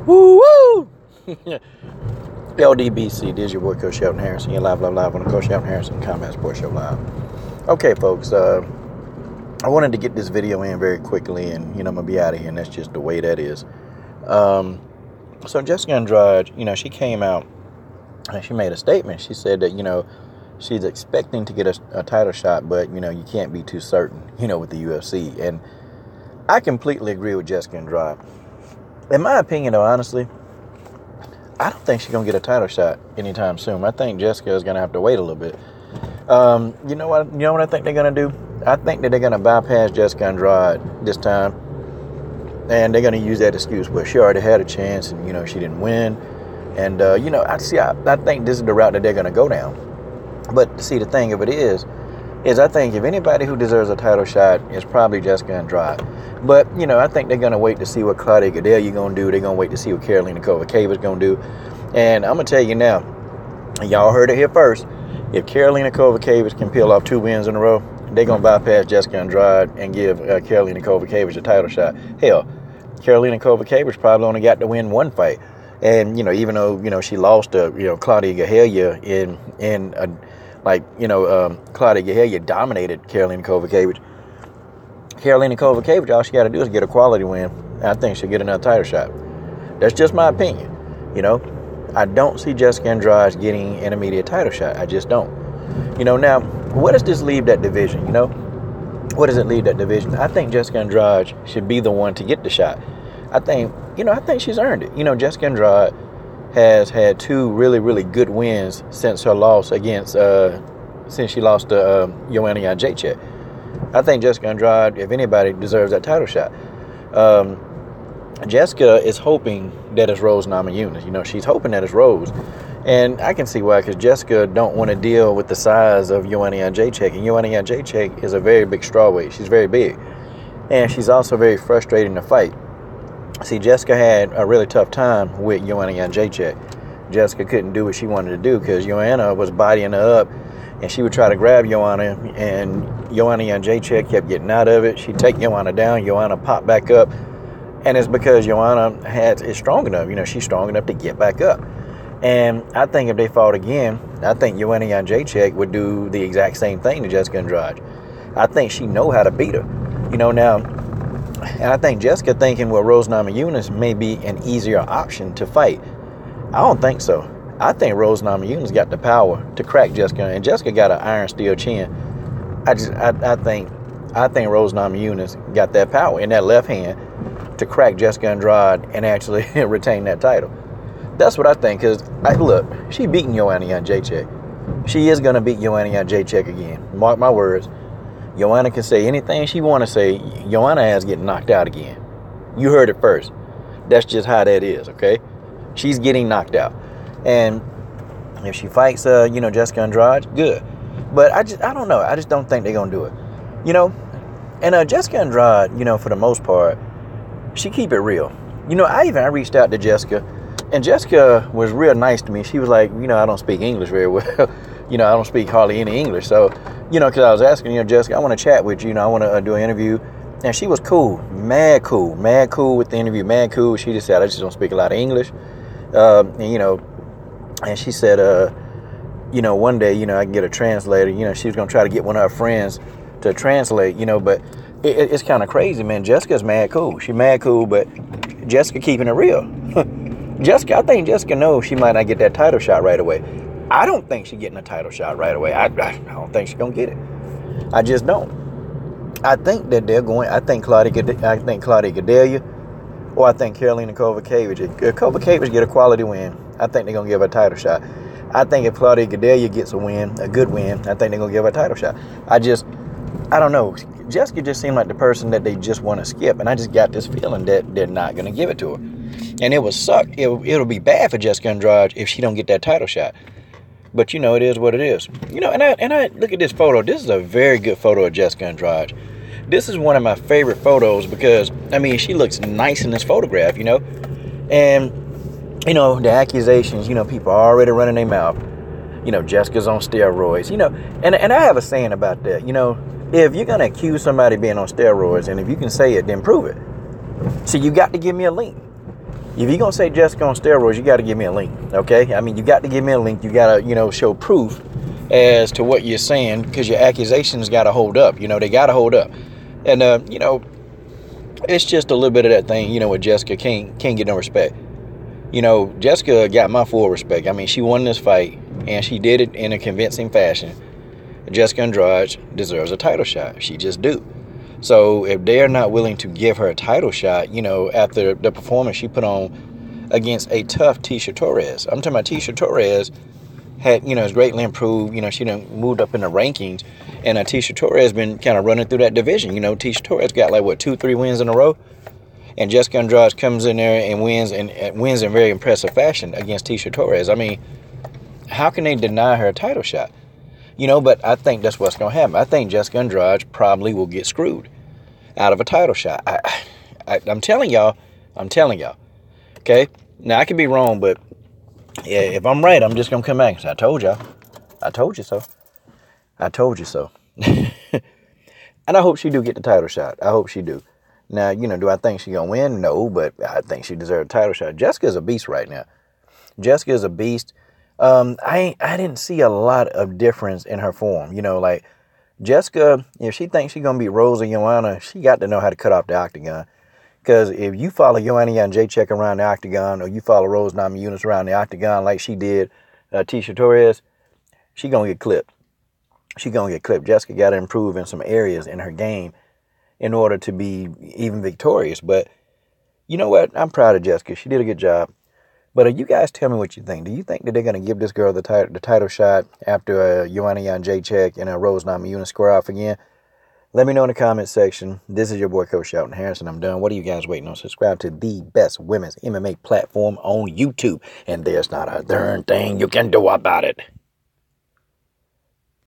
Woo woo! LDBC, this is your boy Coach Shelton Harrison. You're live on the Coach Shelton Harrison Combat Sports Show Live. Okay, folks, I wanted to get this video in very quickly, and I'm gonna be out of here, and that's just the way that is. So Jessica Andrade, she came out and she made a statement. She said that she's expecting to get a title shot, but you can't be too certain, with the UFC. And I completely agree with Jessica Andrade. In my opinion, though, honestly, I don't think she's going to get a title shot anytime soon. I think Jessica is going to have to wait a little bit. You know what I think they're going to do? I think that they're going to bypass Jessica Andrade this time. And they're going to use that excuse, well, she already had a chance and, she didn't win. And, I think this is the route that they're going to go down. But see, the thing of it is I think if anybody who deserves a title shot is probably Jessica Andrade. But, I think they're going to wait to see what Claudia Gadelha going to do. They're going to wait to see what Karolina Kowalkiewicz is going to do. And I'm going to tell you now, y'all heard it here first. If Karolina Kowalkiewicz can peel off 2 wins in a row, they're going to bypass Jessica Andrade and give Karolina Kowalkiewicz a title shot. Hell, Karolina Kowalkiewicz probably only got to win 1 fight. And, even though, she lost to, Claudia Gadelha Claudia Gadelha dominated Karolina Kowalkiewicz. Karolina Kowalkiewicz, all she got to do is get a quality win. I think she'll get another title shot. That's just my opinion. I don't see Jessica Andrade getting an immediate title shot. I just don't. Now, what does this leave that division? What does it leave that division? I think Jessica Andrade should be the one to get the shot. I think she's earned it. Jessica Andrade has had 2 really, really good wins since her loss since she lost to Joanna Jędrzejczyk. I think Jessica Andrade, if anybody, deserves that title shot. Jessica is hoping that it's Rose Namajunas. She's hoping that it's Rose. And I can see why, because Jessica don't want to deal with the size of Joanna Jędrzejczyk. And Joanna Jędrzejczyk is a very big strawweight. She's very big. And she's also very frustrating to fight. See, Jessica had a really tough time with Joanna Jędrzejczyk. Jessica couldn't do what she wanted to do because Joanna was bodying her up, and she would try to grab Joanna, and Joanna Jędrzejczyk kept getting out of it. She'd take Joanna down, Joanna popped back up, and it's because Joanna is strong enough. She's strong enough to get back up. And I think if they fought again, I think Joanna Jędrzejczyk would do the exact same thing to Jessica Andrade. I think she know how to beat her. Now, and I think Jessica thinking, well, Rose Namajunas may be an easier option to fight. I don't think so. I think Rose Namajunas got the power to crack Jessica, and Jessica got an iron steel chin. I think Rose Namajunas got that power in that left hand to crack Jessica Andrade and actually retain that title. That's what I think, because, look, she beating Joanna Jędrzejczyk. She is going to beat Joanna Jędrzejczyk again. Mark my words. Joanna can say anything she want to say. Joanna has getting knocked out again. You heard it first. That's just how that is, okay? She's getting knocked out. And if she fights, Jessica Andrade, good. But I don't know. I just don't think they're going to do it. And Jessica Andrade, for the most part, she keep it real. I reached out to Jessica, and Jessica was real nice to me. She was like, I don't speak English very well. I don't speak hardly any English. So, because I was asking, Jessica, I want to chat with you. I want to do an interview. And she was cool, mad cool with the interview, mad cool. She just said, I just don't speak a lot of English. And she said, one day, I can get a translator. She was going to try to get one of her friends to translate, but it's kind of crazy, man. Jessica's mad cool. She mad cool, but Jessica keeping it real. I think Jessica knows she might not get that title shot right away. I don't think she's getting a title shot right away. I don't think she's going to get it. I just don't. I think that I think Claudia Gadelha, or I think Karolina Kowalkiewicz. If Kowalkiewicz get a quality win, I think they're going to give her a title shot. I think if Claudia Gadelha gets a good win, I think they're going to give her a title shot. I don't know. Jessica just seemed like the person that they just want to skip, and I just got this feeling that they're not going to give it to her. And it would suck. It'll be bad for Jessica Andrade if she don't get that title shot. But, it is what it is. And I look at this photo. This is a very good photo of Jessica Andrade. This is one of my favorite photos because, she looks nice in this photograph, And, the accusations, people are already running their mouth. Jessica's on steroids, And I have a saying about that, if you're going to accuse somebody of being on steroids, and if you can say it, then prove it. So you got to give me a link. If you're going to say Jessica on steroids, you got to give me a link, okay? I mean, you got to give me a link. You got to, show proof as to what you're saying, because your accusations got to hold up. They got to hold up. And, it's just a little bit of that thing, with Jessica can't get no respect. Jessica got my full respect. I mean, she won this fight, and she did it in a convincing fashion. Jessica Andrade deserves a title shot. She just do. So if they're not willing to give her a title shot, after the performance she put on against a tough Tisha Torres. I'm talking about Tisha Torres had, has greatly improved. She done moved up in the rankings. And Tisha Torres been kind of running through that division. Tisha Torres got 2-3 wins in a row. And Jessica Andrade comes in there and wins in very impressive fashion against Tisha Torres. I mean, how can they deny her a title shot? But I think that's what's going to happen. I think Jessica Andrade probably will get screwed out of a title shot. I'm telling y'all. Okay? Now, I could be wrong, but yeah, if I'm right, I'm just going to come back and say, I told y'all. I told you so. I told you so. And I hope she do get the title shot. I hope she do. Now, do I think she going to win? No, but I think she deserves a title shot. Jessica's a beast right now. Jessica is a beast. I didn't see a lot of difference in her form. Jessica, if she thinks she's going to beat Rose or Joanna, she got to know how to cut off the octagon. Because if you follow Joanna and Jacek around the octagon, or you follow Rose Namajunas around the octagon like she did Tisha Torres, she going to get clipped. She going to get clipped. Jessica got to improve in some areas in her game in order to be even victorious. But you know what? I'm proud of Jessica. She did a good job. But you guys tell me what you think. Do you think that they're going to give this girl the title shot after Joanna Jacek and Rose Namajunas square off again? Let me know in the comments section. This is your boy, Coach Shelton Harrison. I'm done. What are you guys waiting on? Subscribe to the best women's MMA platform on YouTube. And there's not a darn thing you can do about it.